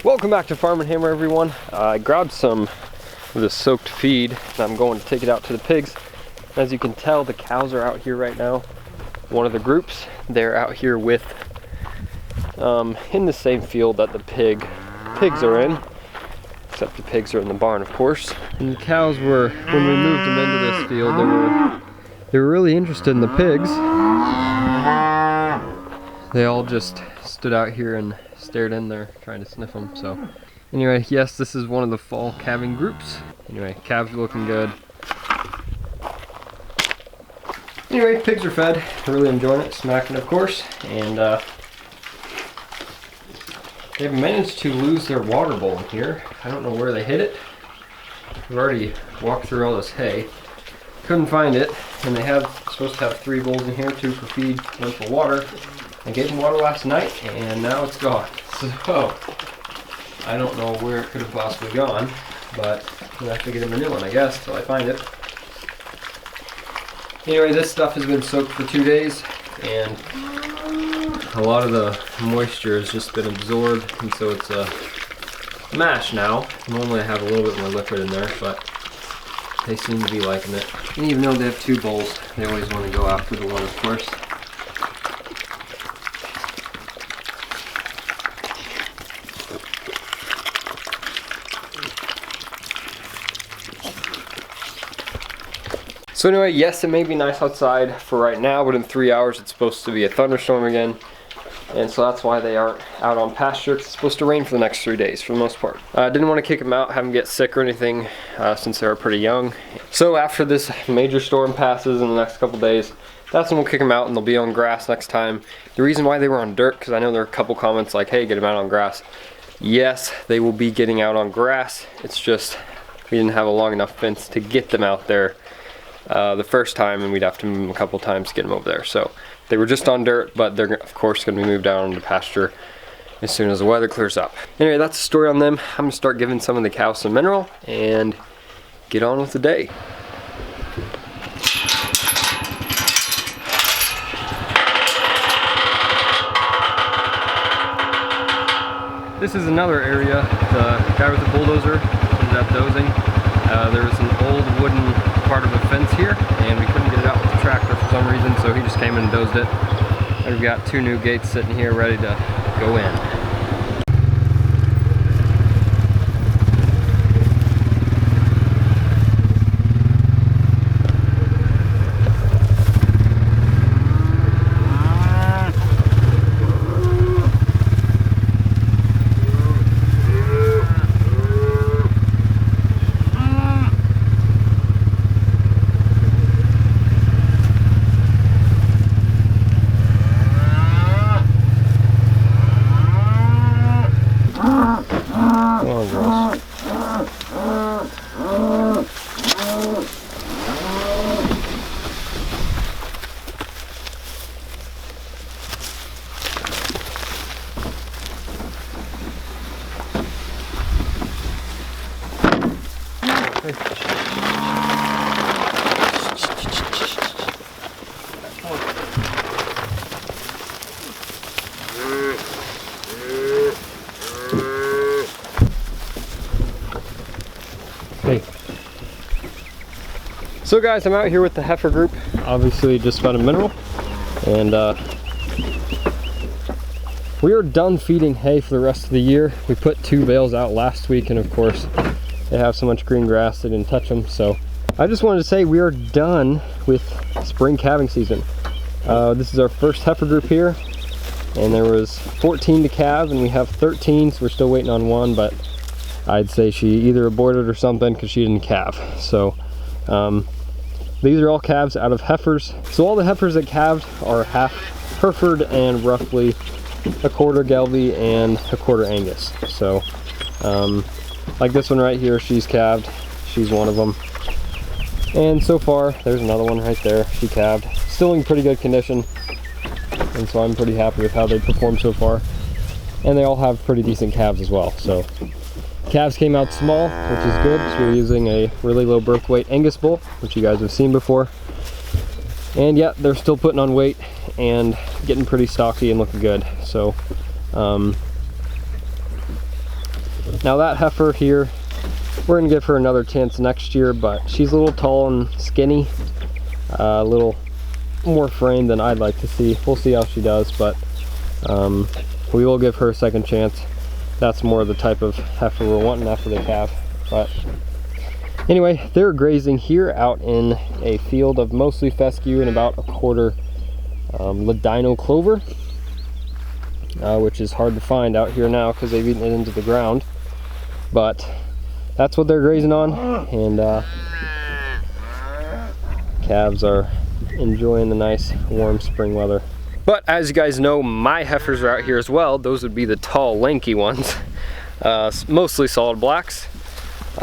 Welcome back to Farm and Hammer, everyone. I grabbed some of this soaked feed and I'm going to take it out to the pigs. As you can tell, the cows are out here right now. One of the groups, they're out here with in the same field that the pigs are in, except the pigs are in the barn, of course. And the cows were, when we moved them into this field, they were really interested in the pigs. They all just stood out here and stared in there trying to sniff them. So anyway, yes, this is one of the fall calving groups. Anyway, calves are looking good. Anyway, pigs are fed. Really enjoying it, smacking of course, and they've managed to lose their water bowl in here. I don't know where they hid it. We've already walked through all this hay. Couldn't find it, and they have supposed to have 3 bowls in here, 2 for feed, 1 for water. I gave them water last night, and now it's gone. So I don't know where it could have possibly gone, but we'll have to get them a new one, I guess, till I find it. Anyway, this stuff has been soaked for 2 days, and a lot of the moisture has just been absorbed, and so it's a mash now. Normally I have a little bit more liquid in there, but they seem to be liking it. And even though they have 2 bowls, they always want to go after the one, of course. So anyway, yes, it may be nice outside for right now, but in 3 hours it's supposed to be a thunderstorm again. And so that's why they aren't out on pasture. It's supposed to rain for the next 3 days for the most part. I didn't want to kick them out, have them get sick or anything, since they were pretty young. So after this major storm passes in the next couple days, that's when we'll kick them out and they'll be on grass next time. The reason why they were on dirt, because I know there are a couple comments like, hey, get them out on grass. Yes, they will be getting out on grass. It's just we didn't have a long enough fence to get them out there the first time, and we'd have to move them a couple times to get them over there. So they were just on dirt, but they're of course going to be moved out onto pasture as soon as the weather clears up. Anyway, that's the story on them. I'm going to start giving some of the cows some mineral and get on with the day. This is another area. The guy with the bulldozer ended up dozing. There was an old wooden part of a fence here, and we couldn't get it out with the tractor for some reason, so he just came in and dozed it. And we've got 2 new gates sitting here ready to go in. Hey. So guys, I'm out here with the heifer group. Obviously just found a mineral, and we are done feeding hay for the rest of the year. We put 2 bales out last week, and of course they have so much green grass they didn't touch them. So I just wanted to say we are done with spring calving season. This is our first heifer group here, and there was 14 to calve, and we have 13, so we're still waiting on 1, but I'd say she either aborted or something because she didn't calve. So these are all calves out of heifers. So all the heifers that calved are half Hereford and roughly a quarter Gelby and a quarter Angus. So like this one right here, she's calved. She's one of them. And so far, there's another one right there. She calved. Still in pretty good condition. And so I'm pretty happy with how they performed so far. And they all have pretty decent calves as well. So calves came out small, which is good, because we're using a really low birth weight Angus bull, which you guys have seen before. And yeah, they're still putting on weight and getting pretty stocky and looking good. So Now that heifer here, we're gonna give her another chance next year, but she's a little tall and skinny, a little more frame than I'd like to see. We'll see how she does, but we will give her a second chance. That's more the type of heifer we're wanting after the calf. But anyway, they're grazing here out in a field of mostly fescue and about a quarter ladino clover, which is hard to find out here now because they've eaten it into the ground. But that's what they're grazing on, and calves are enjoying the nice warm spring weather. But as you guys know, my heifers are out here as well. Those would be the tall, lanky ones, mostly solid blacks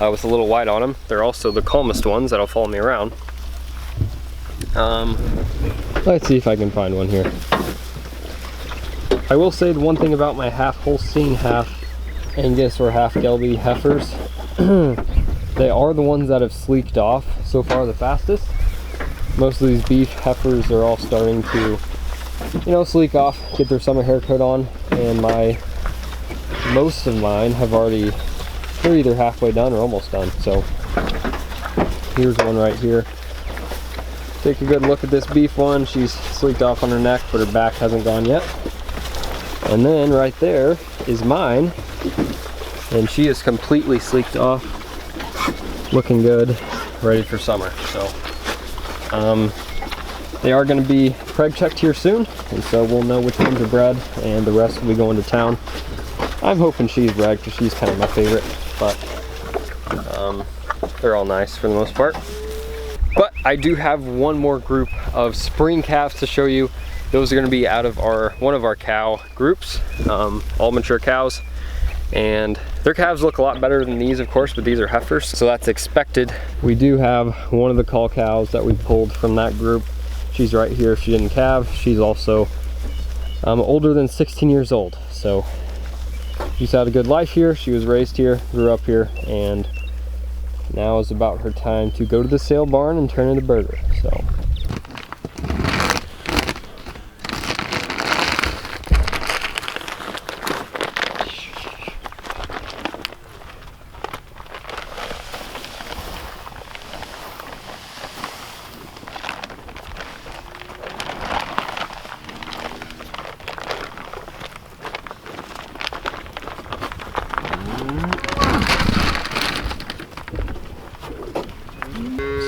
with a little white on them. They're also the calmest ones that'll follow me around. Let's see if I can find one here. I will say the one thing about my half Holstein, half Angus or half Gelby heifers, they are the ones that have sleeked off so far the fastest. Most of these beef heifers are all starting to, you know, sleek off, get their summer haircut on, and most of mine have already, they're either halfway done or almost done. So here's one right here. Take a good look at this beef one. She's sleeked off on her neck, but her back hasn't gone yet. And then right there is mine, and she is completely sleeked off, looking good, ready for summer. So they are going to be preg checked here soon, and so we'll know which ones are bred, and the rest will be going to town. I'm hoping she's bred because she's kind of my favorite, but they're all nice for the most part. But I do have one more group of spring calves to show you. Those are going to be out of one of our cow groups, all mature cows, and their calves look a lot better than these, of course, but these are heifers, so that's expected. We do have one of the cull cows that we pulled from that group. She's right here. She didn't calve. She's also older than 16 years old, so she's had a good life here. She was raised here, grew up here, and now is about her time to go to the sale barn and turn into burger. So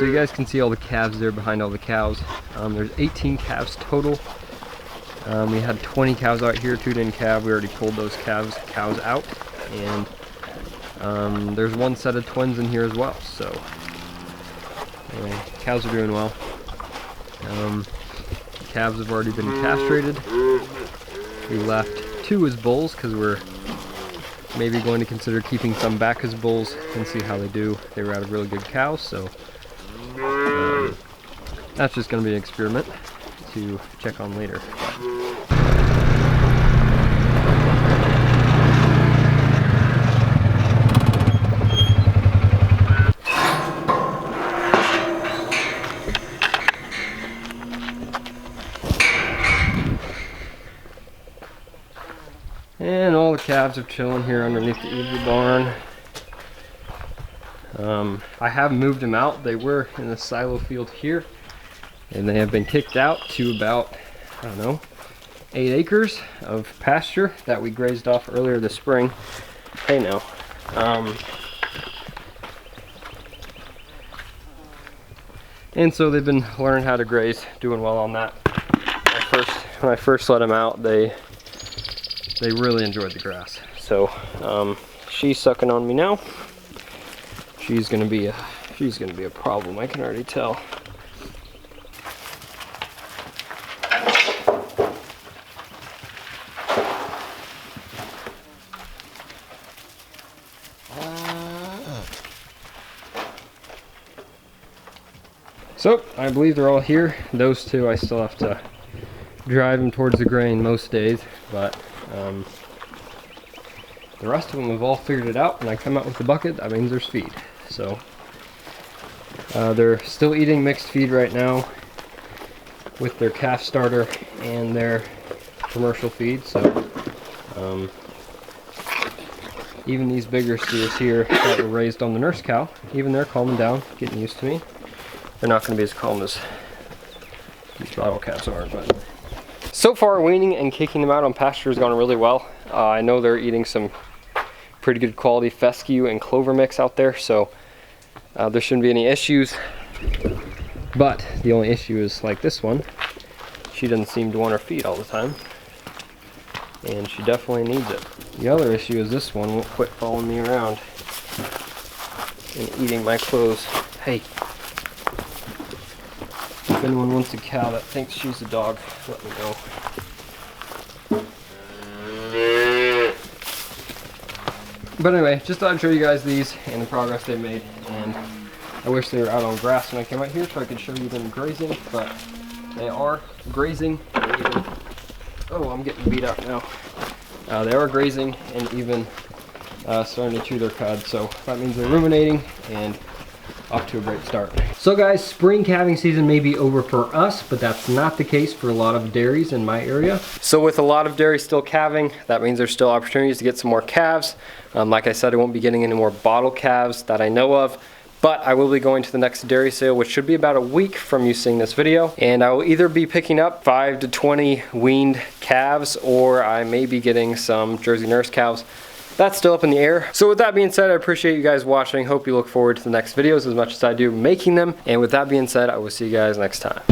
you guys can see all the calves there behind all the cows. There's 18 calves total. We had 20 cows out here, 2 didn't calve. We already pulled those cows out, and there's one set of twins in here as well. So anyway, cows are doing well. Calves have already been castrated. We left 2 as bulls because we're maybe going to consider keeping some back as bulls and see how they do. They were out of really good cows, so that's just going to be an experiment to check on later. And all the calves are chilling here underneath the eave of the barn. I have moved them out. They were in the silo field here, and they have been kicked out to about, I don't know, 8 acres of pasture that we grazed off earlier this spring. Hey now. And so they've been learning how to graze, doing well on that. When I first let them out, they really enjoyed the grass. So she's sucking on me now. She's gonna be a problem, I can already tell. So I believe they're all here. Those 2 I still have to drive them towards the grain most days, but the rest of them have all figured it out. When I come out with the bucket, that means there's feed. So they're still eating mixed feed right now with their calf starter and their commercial feed. So Even these bigger steers here that were raised on the nurse cow, even they're calming down, getting used to me. They're not going to be as calm as these bottle calves are, but so far weaning and kicking them out on pasture has gone really well. I know they're eating some pretty good quality fescue and clover mix out there, so there shouldn't be any issues. But the only issue is like this one, she doesn't seem to want her feed all the time, and she definitely needs it. The other issue is this one won't quit following me around and eating my clothes. Hey, if anyone wants a cow that thinks she's a dog, let me know. But anyway, just thought I'd show you guys these and the progress they've made. And I wish they were out on grass when I came out here so I could show you them grazing, but they are grazing. Oh, I'm getting beat up now. They are grazing and even starting to chew their cud, so that means they're ruminating and off to a great start. So guys, spring calving season may be over for us, but that's not the case for a lot of dairies in my area. So with a lot of dairies still calving, that means there's still opportunities to get some more calves. Like I said, I won't be getting any more bottle calves that I know of, but I will be going to the next dairy sale, which should be about a week from you seeing this video. And I will either be picking up 5 to 20 weaned calves, or I may be getting some Jersey nurse cows. That's still up in the air. So with that being said, I appreciate you guys watching. Hope you look forward to the next videos as much as I do making them. And with that being said, I will see you guys next time.